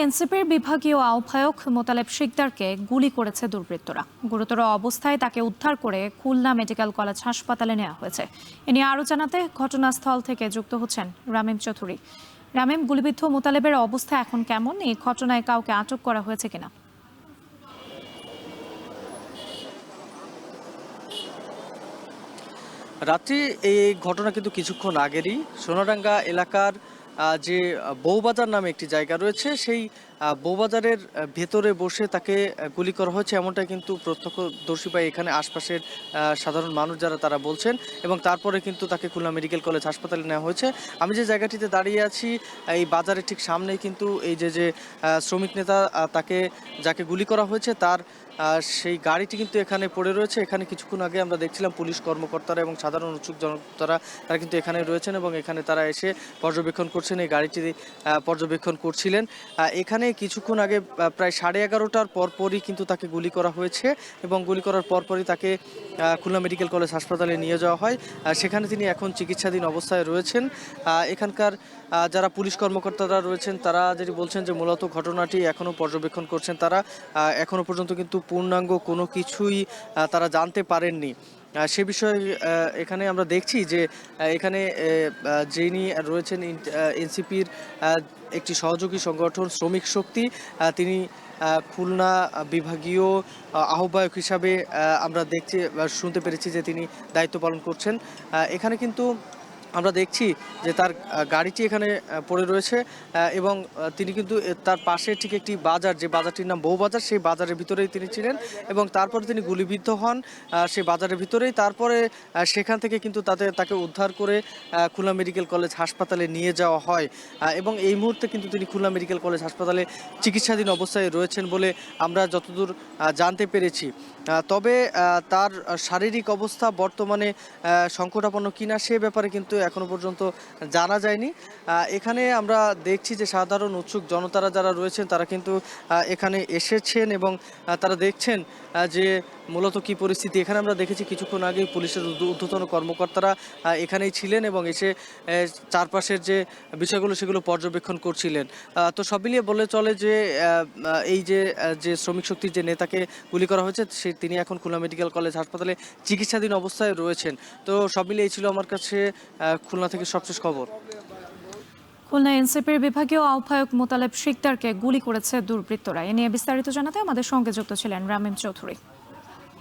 এনসিপির বিভাগীয় আহ্বায়ক মোতালেব শিকদারকে গুলি করেছে দুর্বৃত্তরা। গুরুতর অবস্থায় তাকে উদ্ধার করে খুলনা মেডিকেল কলেজ হাসপাতালে নেওয়া হয়েছে। এ নিয়ে আরও জানাতে ঘটনাস্থল থেকে যুক্ত হচ্ছেন রামিম চৌধুরী। রামিম, গুলিবিদ্ধ মোতালেবের অবস্থা এখন কেমন? এই ঘটনায় কাউকে আটক করা হয়েছে কিনা? রাত্রি এই ঘটনা কিন্তু কিছুক্ষণ আগেরই সোনাডাঙ্গা এলাকার যে বউবাজার নামে একটি জায়গা রয়েছে, সেই বউবাজারের ভেতরে বসে তাকে গুলি করা হয়েছে, এমনটা কিন্তু প্রত্যক্ষদর্শী বা এখানে আশপাশের সাধারণ মানুষ যারা তারা বলছেন। এবং তারপরে কিন্তু তাকে খুলনা মেডিকেল কলেজ হাসপাতালে নেওয়া হয়েছে। আমি যে জায়গাটিতে দাঁড়িয়ে আছি, এই বাজারের ঠিক সামনেই কিন্তু এই যে শ্রমিক নেতা তাকে যাকে গুলি করা হয়েছে তার সেই গাড়িটি কিন্তু এখানে পড়ে রয়েছে। এখানে কিছুক্ষণ আগে আমরা দেখছিলাম পুলিশ কর্মকর্তারা এবং সাধারণ উৎসুক জনতারা তারা কিন্তু এখানে রয়েছেন এবং এখানে তারা এসে পর্যবেক্ষণ করছেন, এই গাড়িটি পর্যবেক্ষণ করছিলেন। এখানে কিছুক্ষণ আগে প্রায় 11:30টার পরপরই কিন্তু তাকে গুলি করা হয়েছে এবং গুলি করার পরপরই তাকে খুলনা মেডিকেল কলেজ হাসপাতালে নিয়ে যাওয়া হয়। সেখানে তিনি এখন চিকিৎসাধীন অবস্থায় রয়েছেন। এখানকার যারা পুলিশ কর্মকর্তারা রয়েছেন তারা যেটি বলছেন যে মূলত ঘটনাটি এখনও পর্যবেক্ষণ করছেন তারা। এখনও পর্যন্ত কিন্তু পূর্ণাঙ্গ কোনো কিছুই তারা জানতে পারেননি। সে বিষয়ে এখানে আমরা দেখছি যে এখানে যিনি রয়েছেন এনসিপির একটি সহযোগী সংগঠন শ্রমিক শক্তি, তিনি খুলনা বিভাগীয় আহ্বায়ক হিসাবে আমরা শুনতে পেরেছি যে তিনি দায়িত্ব পালন করছেন। এখানে কিন্তু আমরা দেখছি যে তার গাড়িটি এখানে পড়ে রয়েছে এবং তিনি কিন্তু তার পাশে ঠিক একটি বাজার, যে বাজারটির নাম বউবাজার, সেই বাজারের ভিতরেই তিনি ছিলেন এবং তারপরে তিনি গুলিবিদ্ধ হন সেই বাজারের ভিতরেই। তারপরে সেখান থেকে কিন্তু তাকে উদ্ধার করে খুলনা মেডিকেল কলেজ হাসপাতালে নিয়ে যাওয়া হয় এবং এই মুহূর্তে কিন্তু তিনি খুলনা মেডিকেল কলেজ হাসপাতালে চিকিৎসাধীন অবস্থায় রয়েছেন বলে আমরা যতদূর জানতে পেরেছি। তবে তার শারীরিক অবস্থা বর্তমানে সংকটাপন্ন কিনা সে ব্যাপারে কিন্তু এখনো পর্যন্ত জানা যায়নি। এখানে আমরা দেখছি যে সাধারণ উৎসুক জনতারা যারা রয়েছেন তারা কিন্তু এখানে এসেছেন এবং তারা দেখছেন যে মূলত কি পরিস্থিতি। এখানে আমরা দেখেছি কিছুক্ষণ আগেই পুলিশের ঊর্ধ্বতন কর্মকর্তারা এখানেই ছিলেন এবং এসে চারপাশের যে বিষয়গুলো সেগুলো পর্যবেক্ষণ করছিলেন। তো সব মিলিয়ে বলে চলে যে এই যে শ্রমিক শক্তির যে নেতাকে গুলি করা হয়েছে তিনি এখন খুলনা মেডিকেল কলেজ হাসপাতালে চিকিৎসাধীন অবস্থায় রয়েছেন। তো সব মিলিয়ে এই ছিল আমার কাছে খুলনা থেকে সবশেষ খবর। খুলনা এনসিপির বিভাগীয় আহ্বায়ক মোতালেব শিকদারকে গুলি করেছে দুর্বৃত্তরা। এ নিয়ে বিস্তারিত জানাতে আমাদের সঙ্গে যুক্ত ছিলেন রামিম চৌধুরী।